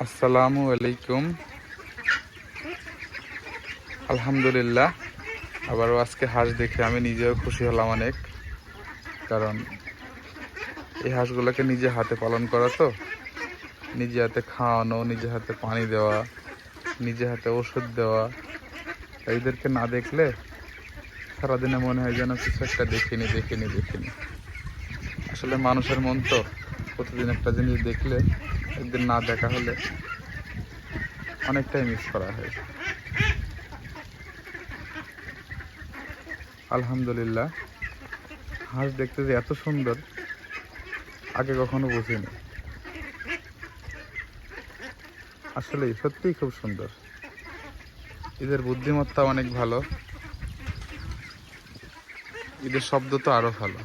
আসসালামু আলাইকুম। আলহামদুলিল্লাহ, আবারও আজকে হাঁস দেখে আমি নিজেও খুশি হলাম অনেক। কারণ এই হাঁসগুলোকে নিজে হাতে পালন করা, তো নিজে হাতে খাওয়ানো, নিজে হাতে পানি দেওয়া, নিজে হাতে ওষুধ দেওয়া, এদেরকে না দেখলে সারাদিনে মনে হয় যেন কিছু একটা দেখিনি দেখিনি দেখিনি। আসলে মানুষের মন তো, প্রতিদিন একটা জিনিস দেখলে একদিন না দেখা হলে অনেকটাই মিস করা হয়। আলহামদুলিল্লাহ, হাঁস দেখতে যে এত সুন্দর আগে কখনো বুঝিনি। আসলে সত্যিই খুব সুন্দর। এদের বুদ্ধিমত্তা অনেক ভালো, এদের শব্দ তো আরো ভালো।